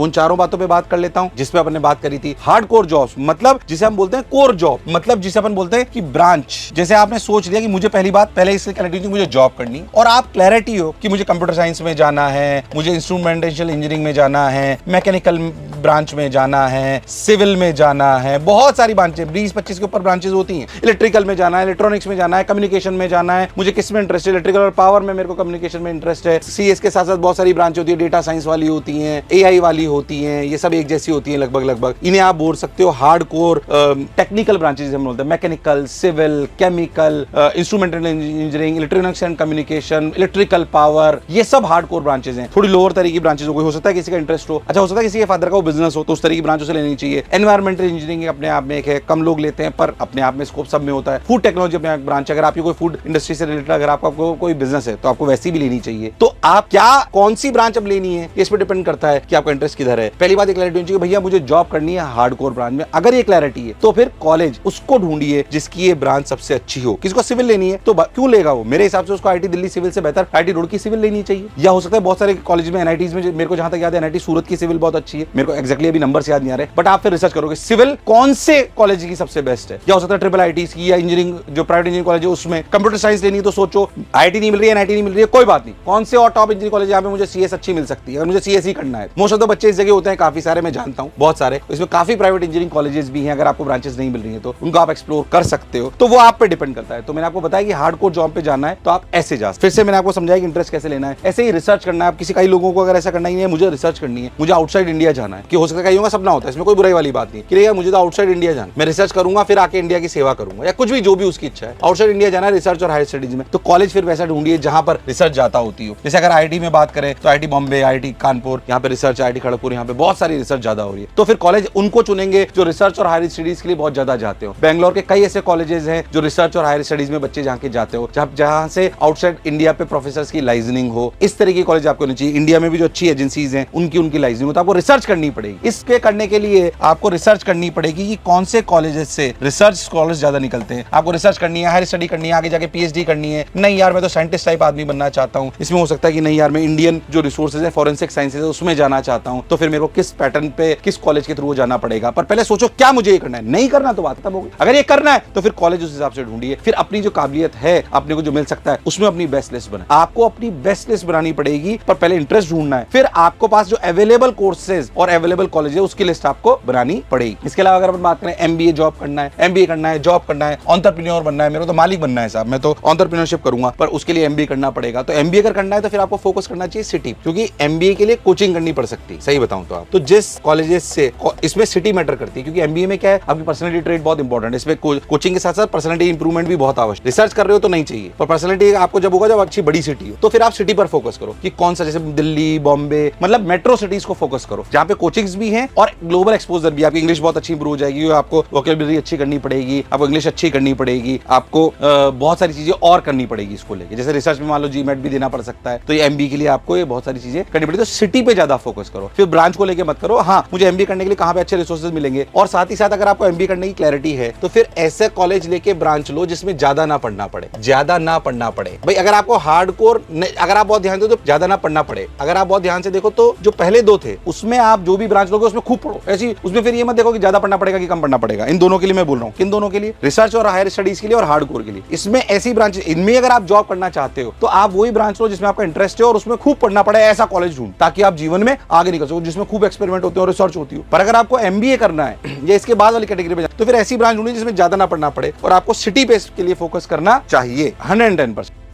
उन चारों बातों पे बात कर लेता हूं जिसपे अपन ने बात करी थी। हार्डकोर जॉब्स मतलब जिसे हम बोलते हैं कोर जॉब, मतलब जिसे अपन बोलते हैं कि ब्रांच। जैसे आपने सोच लिया कि मुझे पहली बात पहले इसकी क्लैरिटी थी मुझे जॉब करनी, और आप क्लैरिटी हो कि मुझे कंप्यूटर साइंस में जाना है, मुझे इंस्ट्रूमेंटेशन इंजीनियरिंग में जाना है, मैकेनिकल ब्रांच में जाना है, सिविल में जाना है, बहुत सारी ब्रांचें 20-25 के ऊपर ब्रांचेस होती हैं। इलेक्ट्रिकल में जाना है, इलेक्ट्रॉनिक्स में जाना है, कम्युनिकेशन में जाना है, मुझे किस में इंटरेस्ट है, इलेक्ट्रिकल और पावर में, मेरे को कम्युनिकेशन में इंटरेस्ट है। सीएस के साथ साथ बहुत सारी ब्रांच होती है, डेटा साइंस वाली होती है, एआई वाली होती है, ये सब एक जैसी होती है लगभग। इन्हें आप बोल सकते हो हार्डकोर टेक्निकल ब्रांचेस हम बोलते हैं, mechanical, civil, chemical, instrumentation engineering, electronics and communication, electrical power, ये सब हार्डकोर ब्रांचेस हैं। थोड़ी लोअर तरह की ब्रांचेस हो सकता है किसी का इंटरेस्ट हो, अच्छा हो सकता है किसी के फादर का वो बिजनेस हो, तो उस तरह की ब्रांचों से लेनी चाहिए। एनवायरमेंटल इंजीनियरिंग अपने आप में एक है, कम लोग लेते हैं पर अपने आप में स्कोप सब में होता है। फूड टेक्नोलॉजी अपने ब्रांच, अगर आपकी कोई फूड इंडस्ट्री से रिलेटेड अगर आपका कोई बिजनेस है तो आपको वैसी भी लेनी चाहिए। तो आप क्या कौन सी ब्रांच अब लेनी है इस पर डिपेंड करता है कि आपका इंटरेस्ट किधर है। पहली बात क्लैरिटी होनी चाहिए भैया मुझे जॉब करनी है हार्डकोर ब्रांच में। अगर ये क्लैरिटी है तो फिर कॉलेज उसको ढूंढिए जिसकी ये ब्रांच सबसे अच्छी हो। किसको सिविल लेनी है तो क्यों लेगा वो, मेरे हिसाब से उसको आईटी दिल्ली सिविल से बेहतर आईटी रुड़की सिविल लेनी चाहिए। या हो सकता है बहुत सारे कॉलेज में एनआईटीज में, मेरे को जहां तक याद है एनआईटी सूरत की सिविल बहुत अच्छी है, मेरे को एक्जैक्टली अभी नंबर याद नहीं आ रहे, बट आप फिर रिसर्च करोगे सिविल कौन से कॉलेज की सबसे बेस्ट है। या हो सकता है ट्रिपल आईटी की या इंजीनियरिंग जो प्राइवेट इंजीनियरिंग कॉलेज है उसमें कंप्यूटर साइंस लेनी है तो सोचो आईटी नहीं मिल रही है, एनआईटी नहीं मिल रही है, कोई बात नहीं, कौन से और टॉप इंजीनियरिंग कॉलेज यहाँ पे मुझे सीएस अच्छी मिल सकती है। अगर मुझे सीएस ही करना है, मोस्ट ऑफ द बच्चे इस जगह होते हैं, काफी सारे मैं जानता हूँ, बहुत सारे, इसमें काफी प्राइवेट इंजीनियरिंग कॉलेजेस भी हैं। अगर आपको ब्रांचेस नहीं मिल रही है तो उनको आप एक्सप्लोर कर सकते हो, तो वो आप पे डिपेंड करता है। तो मैंने आपको बताया कि हार्डकोर जॉब पे जाना है तो आप ऐसे जा, फिर से मैंने आपको समझाया कि इंटरेस्ट कैसे लेना है, ऐसे ही रिसर्च करना है। आप किसी कई लोगों को अगर ऐसा करना ही है मुझे रिसर्च करनी है, मुझे आउटसाइड इंडिया जाना है, कि हो सकता है कईयों का सपना होता है, इसमें कोई बुराई वाली बात नहीं कि मुझे तो आउटसाइड इंडिया जाना, मैं रिसर्च करूंगा फिर आके इंडिया की सेवा करूंगा, या कुछ भी जो भी उसकी इच्छा है, आउटसाइड इंडिया जाना है रिसर्च और हायर स्टडीज में, तो कॉलेज फिर वैसा ढूंढिए जहां पर रिसर्च जाता होती हो। जैसे अगर आईटी में बात करें तो आईटी बॉम्बे, आईटी कानपुर, यहाँ पे रिसर्च, आईटी खड़गपुर, यहाँ पे बहुत सारी रिसर्च ज्यादा हो रही है, तो फिर कॉलेज उनको चुनेंगे जो रिसर्च और हायर स्टडीज के लिए बहुत ज्यादा जाते हो। बैंगलोर के कई ऐसे कॉलेजेस हैं जो रिसर्च और हायर स्टडीज में बच्चे जाके जाते हो, जहां से आउटसाइड इंडिया पे प्रोफेसर की लाइजनिंग हो। इस तरह की कॉलेज आपको होनी चाहिए। इंडिया में भी जो अच्छी एजेंसीज हैं उनकी लाइजनिंग हो, तो आपको रिसर्च करनी पड़ेगी। इसके करने के लिए आपको रिसर्च करनी पड़ेगी कि कौन से कॉलेजेस से रिसर्च स्कॉलर्स ज्यादा निकलते हैं। आपको रिसर्च करनी है, हायर स्टडी करनी है, आगे जाके पीएचडी करनी है। नहीं यार मैं तो साइंटिस्ट टाइप आदमी बनना चाहता हूँ, इसमें हो सकता है कि नहीं यार मैं इंडियन जो रिसोर्सेज है, फॉरेंसिक साइंसेज है, उसमें जाना चाहता हूँ, तो फिर मेरे को किस पैटर्न पे, किस कॉलेज के थ्रू जाना पड़ेगा। पर पहले सोचो क्या मुझे ये करना है, नहीं करना तो बात खत्म हो गई। अगर ये करना है तो फिर कॉलेज उस हिसाब से ढूंढिए, फिर अपनी जो काबिलियत है, अपने को जो मिल सकता है उसमें अपनी बेस्ट लिस्ट बनाए। आपको अपनी बेस्ट लिस्ट बनानी पड़ेगी, पर पहले इंटरेस्ट ढूंढना है, फिर आपको पास जो अवेलेबल कोर्सेज और अवेलेबल कॉलेज है उसकी लिस्ट आपको बनानी पड़ेगी। इसके अलावा अगर अपन बात करें एमबीए जॉब करना है, एमबीए करना है, जॉब करना है, एंटरप्रेन्योर बनना है, मेरे को तो मालिक बनना है साहब, मैं तो एंटरप्रेन्योरशिप करूंगा, पर उसके लिए एमबीए करना पड़ेगा। तो एमबीए अगर करना है तो फिर आपको फोकस करना चाहिए सिटी, क्योंकि एमबीए के लिए कोचिंग करनी पड़ सकती है। सही बताऊं तो आप तो जिस कॉलेजेस से, इसमें सिटी मैटर करती है, क्योंकि एमबीए में क्या है आपकी पर्सनैलिटी ट्रेट बहुत इंपॉर्टेंट है। इसमें कोचिंग के साथ साथ पर्सनैलिटी इंप्रूवमेंट भी बहुत आवश्यक। रिसर्च कर रहे हो तो नहीं चाहिए, पर पर्सनैलिटी आपको जब होगा जब अच्छी बड़ी सिटी हो, तो फिर आप सिटी पर फोकस करो कि कौन सा, जैसे दिल्ली, बॉम्बे, मतलब मेट्रो सिटीज को फोकस करो जहां पे कोचिंग्स भी हैं और ग्लोबल एक्सपोजर भी। आपकी इंग्लिश बहुत अच्छी इंप्रूव हो जाएगी, आपको वोकैबुलरी अच्छी करनी पड़ेगी, आपको इंग्लिश अच्छी करनी पड़ेगी, आपको बहुत सारी चीजें और करनी पड़ेगी इसको लेके। जैसे रिसर्च में मान लो जीमेट भी देना पड़ सकता है, तो ये एमबीए के लिए आपको ये बहुत सारी चीजें करनी पड़ेगी। तो सिटी पे ज्यादा फोकस करो, फिर ब्रांच को लेके मत करो। हाँ मुझे एमबीए करने के लिए कहां पे अच्छे रिसोर्सेज मिलेंगे, और साथ ही साथ अगर आपको एमबीए करने की क्लैरिटी है तो फिर ऐसे कॉलेज लेके ब्रांच लो जिसमें ज्यादा ना पढ़ना पड़े, ज्यादा ना पढ़ना पड़े। भाई अगर आपको हार्डकोर, अगर आप बहुत ध्यान दो तो ज्यादा ना पढ़ना पड़े। अगर आप बहुत ध्यान से देखो तो जो पहले दो थे उसमें आप जो भी ब्रांच लोगे उसमें खूब पढ़ो, ऐसी उसमें फिर ये मत देखो कि ज्यादा पढ़ना पड़ेगा कि कम पढ़ना पड़ेगा। इन दोनों के लिए मैं बोल रहा हूँ, किन दोनों के लिए, रिसर्च और हायर स्टडीज के लिए और हार्डकोर के लिए। इसमें ऐसी ब्रांच, इनमें अगर आप जॉब करना चाहते हो तो आप वही ब्रांच लो जिसमें आपका इंटरेस्ट है और उसमें खूब पढ़ना पड़े, ऐसा कॉलेज ढूंढ, ताकि आप जीवन में आगे निकल सको, जिसमें खूब एक्सपेरिमेंट होते हैं और रिसर्च होती हो। पर अगर आपको एमबीए करना है या इसके बाद वाली कैटेगरी में तो फिर ऐसी ब्रांच ढूंढिए जिसमें ज्यादा ना पढ़ना पड़े, और आपको सिटी बेस के लिए फोकस करना चाहिए 110%।